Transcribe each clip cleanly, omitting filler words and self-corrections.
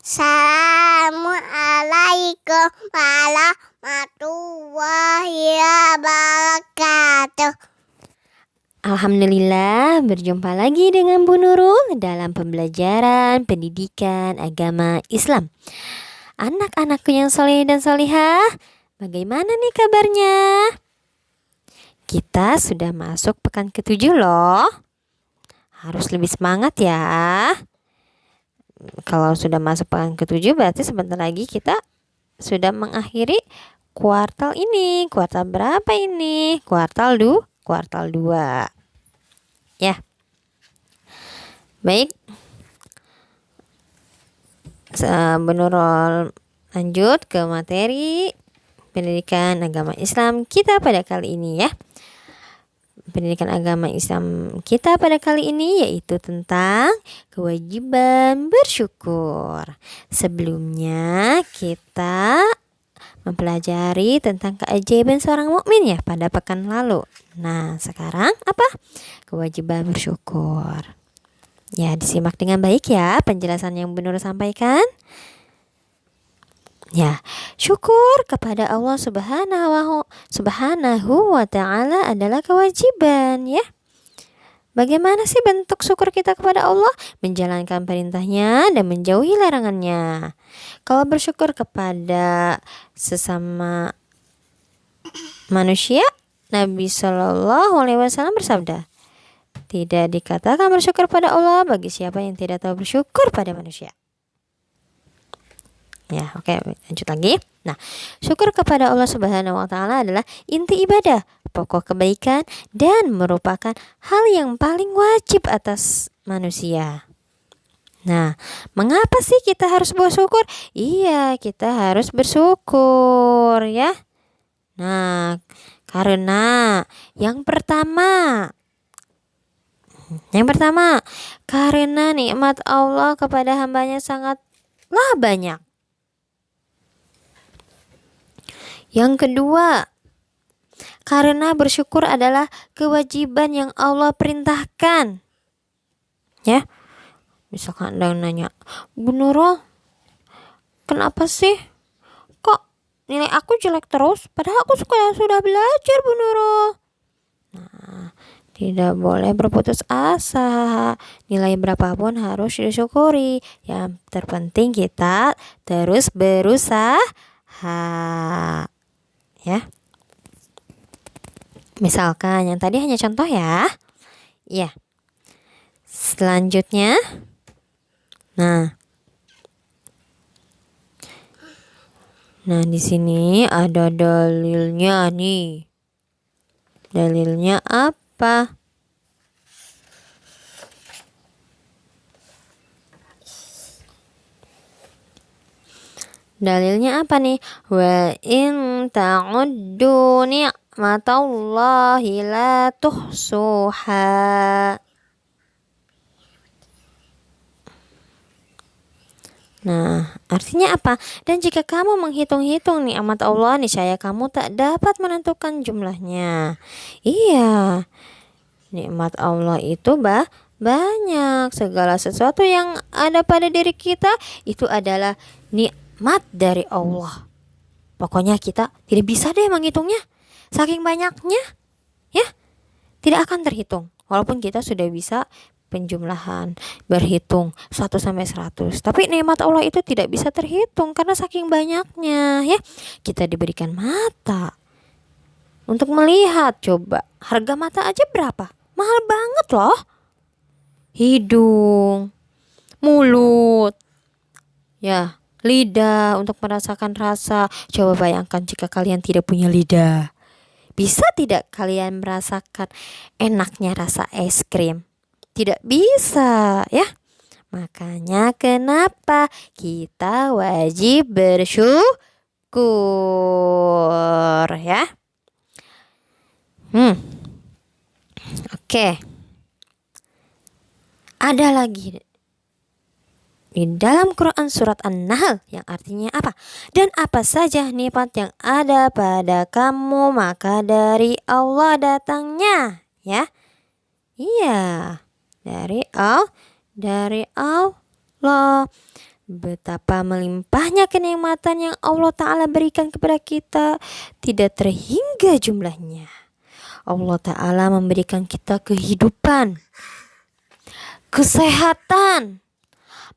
Assalamualaikum warahmatullahi wabarakatuh. Alhamdulillah, berjumpa lagi dengan Bu Nurul dalam pembelajaran pendidikan agama Islam. Anak-anakku yang soleh dan solihah, bagaimana nih kabarnya? Kita sudah masuk pekan ke-7 loh. Harus lebih semangat ya. Kalau sudah masuk pekan ke-7 berarti sebentar lagi kita sudah mengakhiri kuartal ini. Kuartal berapa ini? Kuartal 2. Ya. Baik. Bu Nurul lanjut ke materi pendidikan agama Islam kita pada kali ini ya. Pendidikan agama Islam kita pada kali ini yaitu tentang kewajiban bersyukur. Sebelumnya kita mempelajari tentang keajaiban seorang mukmin ya pada pekan lalu. Nah, sekarang apa? Kewajiban bersyukur. Ya, disimak dengan baik ya penjelasan yang Bu Nurul sampaikan. Ya, syukur kepada Allah Subhanahu wa Ta'ala adalah kewajiban ya. Bagaimana sih bentuk syukur kita kepada Allah? Menjalankan perintahnya dan menjauhi larangannya. Kalau bersyukur kepada sesama manusia, Nabi Shallallahu Alaihi Wasallam bersabda, tidak dikatakan bersyukur pada Allah bagi siapa yang tidak tahu bersyukur pada manusia. Ya, oke, lanjut lagi. Nah, syukur kepada Allah Subhanahu wa Ta'ala adalah inti ibadah, pokok kebaikan, dan merupakan hal yang paling wajib atas manusia. Nah, mengapa sih kita harus bersyukur? Iya, kita harus bersyukur ya. Nah, karena yang pertama, karena nikmat Allah kepada hambanya sangatlah banyak. Yang kedua, karena bersyukur adalah kewajiban yang Allah perintahkan. Ya, misalkan ada yang nanya, Bu Nurul, kenapa sih kok nilai aku jelek terus? Padahal aku sudah belajar, Bu Nurul. Nah, tidak boleh berputus asa. Nilai berapapun harus disyukuri. Yang terpenting kita terus berusaha. Ya. Misalkan yang tadi hanya contoh ya. Ya. Selanjutnya. Nah, di sini ada dalilnya nih. Dalilnya apa? Dalilnya apa nih? Wa in ta'uddu ni'matallahi la tuhsuha. Nah, artinya apa? Dan jika kamu menghitung-hitung nikmat Allah, niscaya kamu tak dapat menentukan jumlahnya. Iya, nikmat Allah itu banyak. Segala sesuatu yang ada pada diri kita itu adalah nikmat dari Allah. Pokoknya kita tidak bisa deh menghitungnya. Saking banyaknya, ya, tidak akan terhitung. Walaupun kita sudah bisa penjumlahan, berhitung 1 sampai 100. Tapi nikmat Allah itu tidak bisa terhitung karena saking banyaknya, ya. Kita diberikan mata untuk melihat. Coba, harga mata aja berapa? Mahal banget loh. Hidung, mulut, ya, lidah untuk merasakan rasa. Coba bayangkan jika kalian tidak punya lidah. Bisa tidak kalian merasakan enaknya rasa es krim? Tidak bisa ya. Makanya kenapa kita wajib bersyukur ya. Oke. Ada lagi di dalam Quran surat An-Nahl yang artinya apa? Dan apa saja nikmat yang ada pada kamu maka dari Allah datangnya ya. Iya, dari Allah. betapa melimpahnya kenikmatan yang Allah Ta'ala berikan kepada kita, tidak terhingga jumlahnya. Allah Ta'ala memberikan kita kehidupan, kesehatan,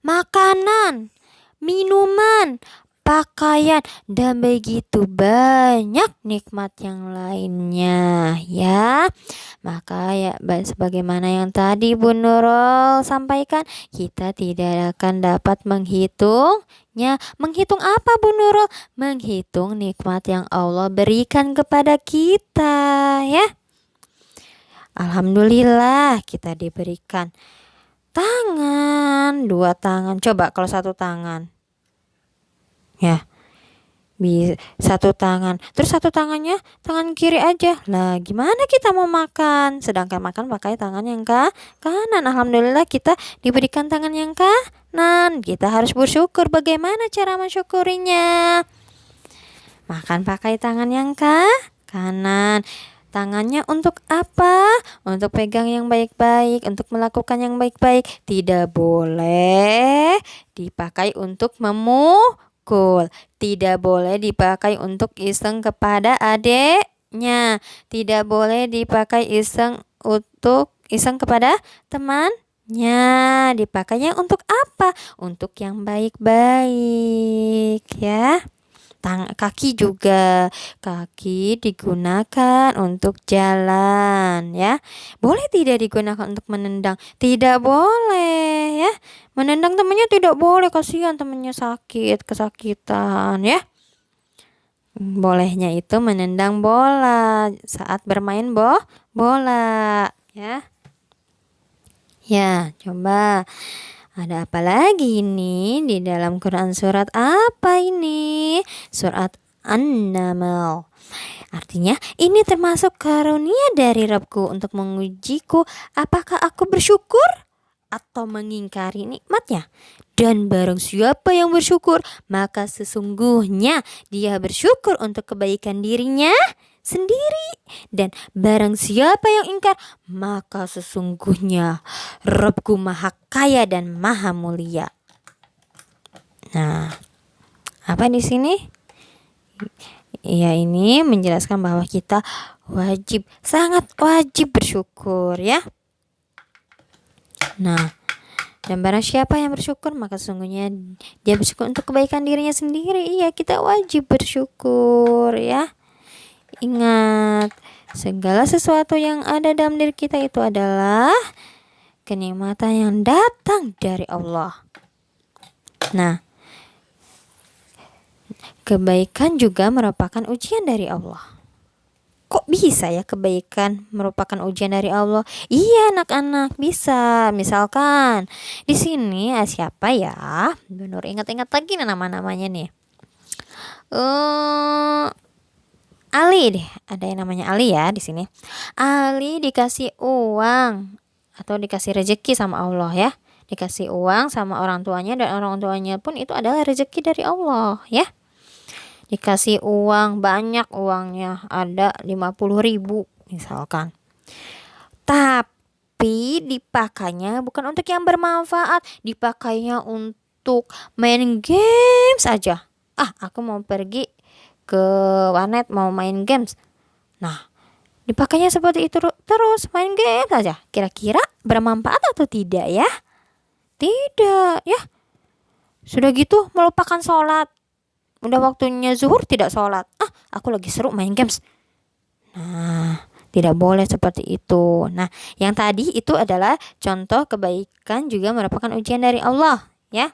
makanan, minuman, pakaian, dan begitu banyak nikmat yang lainnya ya. Maka ya sebagaimana yang tadi Bu Nurul sampaikan, kita tidak akan dapat menghitungnya. Menghitung apa Bu Nurul? Menghitung nikmat yang Allah berikan kepada kita ya. Alhamdulillah kita diberikan tangan, 2 tangan. Coba kalau 1 tangan ya, satu tangan, terus 1 tangannya tangan kiri aja lah, gimana kita mau makan, sedangkan makan pakai tangan yang kanan. Alhamdulillah kita diberikan tangan yang kanan, kita harus bersyukur. Bagaimana cara mensyukurinya? Makan pakai tangan yang kanan. Tangannya untuk apa? Untuk pegang yang baik-baik, untuk melakukan yang baik-baik. Tidak boleh dipakai untuk memukul, tidak boleh dipakai untuk iseng kepada adiknya, tidak boleh dipakai iseng kepada temannya. Dipakainya untuk apa? Untuk yang baik-baik ya. Kaki juga, kaki digunakan untuk jalan ya. Boleh tidak digunakan untuk menendang? Tidak boleh ya. Menendang temannya tidak boleh, kasihan temannya sakit, kesakitan ya. Bolehnya itu menendang bola saat bermain bola ya. Ya, coba ada apa lagi ini di dalam Quran? Surat apa ini? Surat An-Naml. Artinya ini termasuk karunia dari Rabbku untuk mengujiku apakah aku bersyukur atau mengingkari nikmatnya. Dan barang siapa yang bersyukur, maka sesungguhnya dia bersyukur untuk kebaikan dirinya sendiri. Dan barang siapa yang ingkar, maka sesungguhnya Rabbku maha kaya dan maha mulia. Nah, apa di sini? Ya, ini menjelaskan bahwa kita wajib, sangat wajib bersyukur ya. Nah, dan barang siapa yang bersyukur, maka sesungguhnya dia bersyukur untuk kebaikan dirinya sendiri. Iya, kita wajib bersyukur ya. Ingat, segala sesuatu yang ada dalam diri kita itu adalah kenikmatan yang datang dari Allah. Nah, kebaikan juga merupakan ujian dari Allah. Kok bisa ya kebaikan merupakan ujian dari Allah? Iya anak-anak, bisa. Misalkan di sini siapa ya? Nur ingat-ingat lagi nama-namanya nih. Ali deh, ada yang namanya Ali ya di sini. Ali dikasih uang atau dikasih rezeki sama Allah ya. Dikasih uang sama orang tuanya, dan orang tuanya pun itu adalah rezeki dari Allah ya. Dikasih uang, banyak uangnya, ada 50.000 misalkan. Tapi dipakainya bukan untuk yang bermanfaat, dipakainya untuk main game saja. Aku mau pergi ke warnet mau main games. Nah, dipakainya seperti itu terus, main game saja. Kira-kira bermanfaat atau tidak ya? Tidak ya. Sudah gitu melupakan sholat. Udah waktunya zuhur tidak sholat. Aku lagi seru main games. Nah, tidak boleh seperti itu. Nah, yang tadi itu adalah contoh kebaikan juga merupakan ujian dari Allah ya.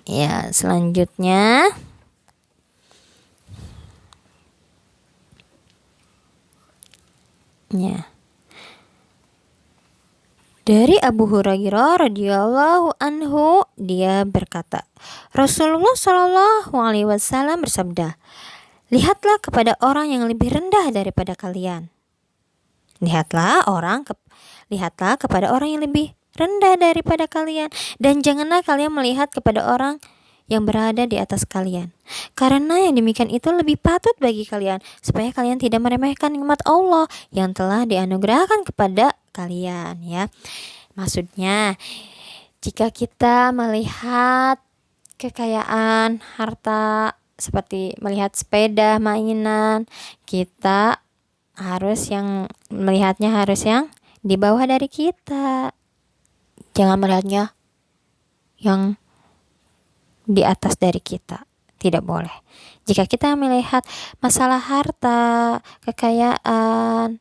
Ya, selanjutnya dari Abu Hurairah radhiyallahu anhu, dia berkata, Rasulullah shallallahu alaihi wasallam bersabda, lihatlah kepada orang yang lebih rendah daripada kalian. Lihatlah kepada orang yang lebih rendah daripada kalian, dan janganlah kalian melihat kepada orang yang berada di atas kalian, karena yang demikian itu lebih patut bagi kalian, supaya kalian tidak meremehkan nikmat Allah yang telah dianugerahkan kepada kalian ya. Maksudnya, jika kita melihat kekayaan harta seperti melihat sepeda, mainan, kita harus yang di bawah dari kita. Jangan melihatnya yang di atas dari kita. Tidak boleh. Jika kita melihat masalah harta, kekayaan,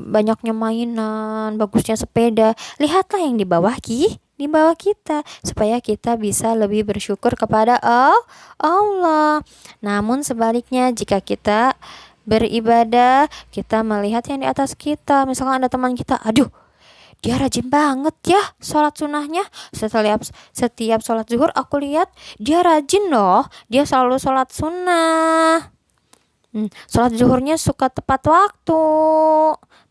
banyaknya mainan, bagusnya sepeda, lihatlah yang di bawah kita supaya kita bisa lebih bersyukur kepada Allah. Namun sebaliknya, jika kita beribadah, kita melihat yang di atas kita, misalkan ada teman kita, aduh, dia rajin banget ya sholat sunnahnya. Setiap sholat zuhur aku lihat dia rajin loh. Dia selalu sholat sunnah. Sholat zuhurnya suka tepat waktu,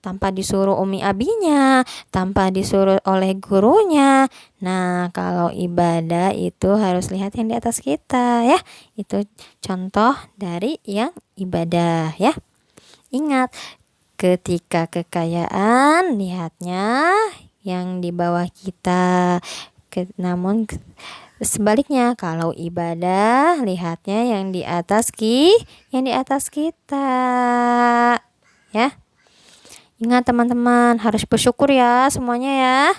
tanpa disuruh umi abinya, tanpa disuruh oleh gurunya. Nah, kalau ibadah itu harus lihat yang di atas kita ya. Itu contoh dari yang ibadah ya. Ingat, ketika kekayaan, lihatnya yang di bawah kita. Namun sebaliknya, kalau ibadah, lihatnya yang di atas kita. Ya. Ingat teman-teman, harus bersyukur ya semuanya ya.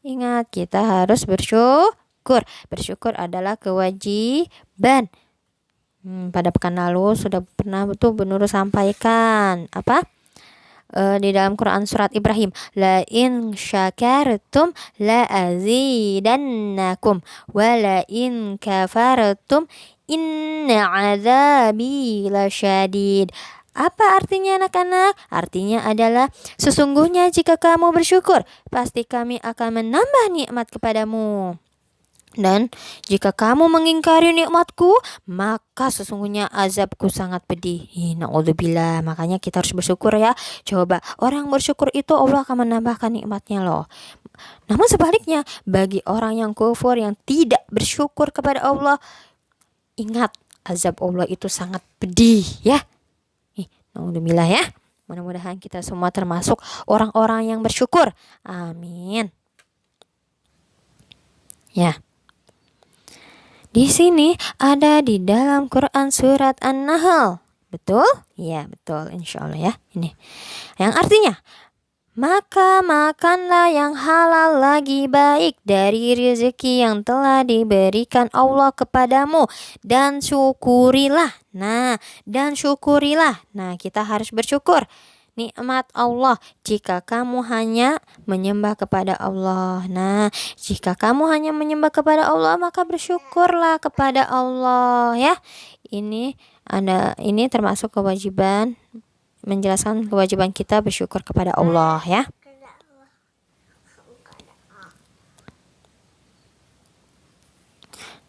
Ingat, kita harus bersyukur. Bersyukur adalah kewajiban. Pada pekan lalu sudah pernah Bu Nurul sampaikan apa? Di dalam Quran surat Ibrahim, la in syakartum la azidannakum wa la in kafartum inna azabi lasyadid. Apa artinya anak-anak? Artinya adalah sesungguhnya jika kamu bersyukur, pasti kami akan menambah nikmat kepadamu. Dan jika kamu mengingkari nikmatku, maka sesungguhnya azabku sangat pedih. Na'udzubillah. Makanya kita harus bersyukur ya. Coba, orang bersyukur itu Allah akan menambahkan nikmatnya loh. Namun sebaliknya, bagi orang yang kufur, yang tidak bersyukur kepada Allah, ingat, azab Allah itu sangat pedih ya. Na'udzubillah ya. Mudah-mudahan kita semua termasuk orang-orang yang bersyukur. Amin. Ya. Di sini ada di dalam Quran surat An-Nahl. Betul? Iya, betul. Insya Allah ya. Ini. Yang artinya, maka makanlah yang halal lagi baik dari rezeki yang telah diberikan Allah kepadamu. Dan syukurilah. Nah, kita harus bersyukur nikmat Allah jika kamu hanya menyembah kepada Allah. Nah, jika kamu hanya menyembah kepada Allah, maka bersyukurlah kepada Allah ya. Ini termasuk kewajiban, menjelaskan kewajiban kita bersyukur kepada Allah ya.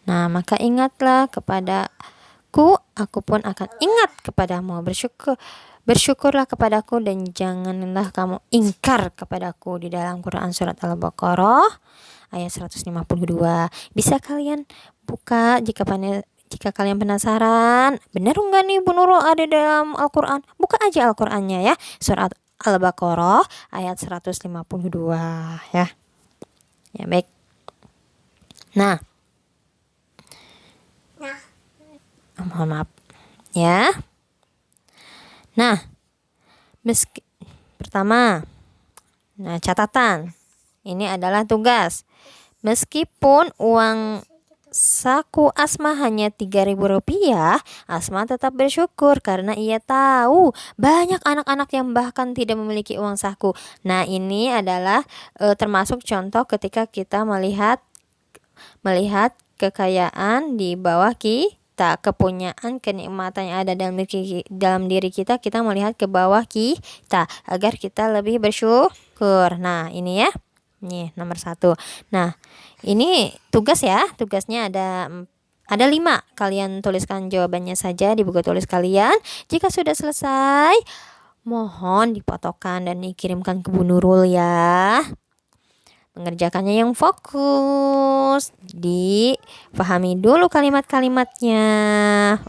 Nah, maka ingatlah kepadaku, aku pun akan ingat kepadamu. Bersyukurlah kepadaku dan janganlah kamu ingkar kepadaku, di dalam Quran surat Al-Baqarah ayat 152. Bisa kalian buka jika kalian penasaran, benar enggak nih Bu Nurul ada dalam Al-Quran? Buka aja Al-Qurannya ya, surat Al-Baqarah ayat 152 ya. Ya, baik. Nah, mohon maaf ya. Nah, pertama, catatan. Ini adalah tugas. Meskipun uang saku Asma hanya Rp3.000, Asma tetap bersyukur karena ia tahu banyak anak-anak yang bahkan tidak memiliki uang saku. Nah, ini adalah termasuk contoh ketika kita melihat kekayaan di bawah kita, kepunyaan, kenikmatan yang ada dalam diri kita melihat ke bawah kita agar kita lebih bersyukur. Nah, ini ya. Nih, nomor 1. Nah, ini tugas ya. Tugasnya ada 5. Kalian tuliskan jawabannya saja di buku tulis kalian. Jika sudah selesai, mohon difotokan dan dikirimkan ke Bu Nurul ya. Mengerjakannya yang fokus, dipahami dulu kalimat-kalimatnya.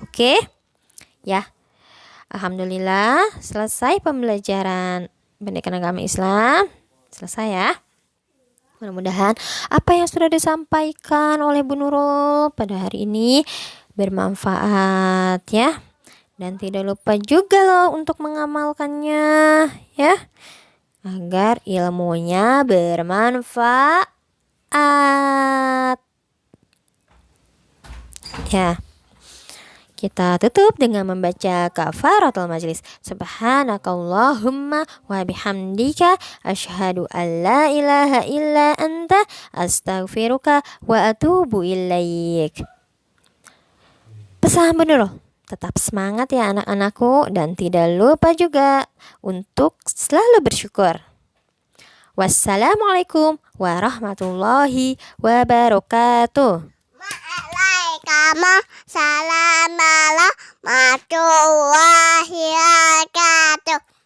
Oke? Ya. Alhamdulillah selesai pembelajaran pendidikan agama Islam. Selesai ya. Mudah-mudahan apa yang sudah disampaikan oleh Bu Nurul pada hari ini bermanfaat ya. Dan tidak lupa juga loh untuk mengamalkannya ya, agar ilmunya bermanfaat. Ya. Kita tutup dengan membaca kafaratul majlis. Subhanakallahumma wa bihamdika asyhadu an la ilaha illa anta astaghfiruka wa atubu ilaik. Pesan Bu Nurul, tetap semangat ya anak-anakku, dan tidak lupa juga untuk selalu bersyukur. Wassalamualaikum warahmatullahi wabarakatuh. Waalaikumsalam warahmatullahi wabarakatuh.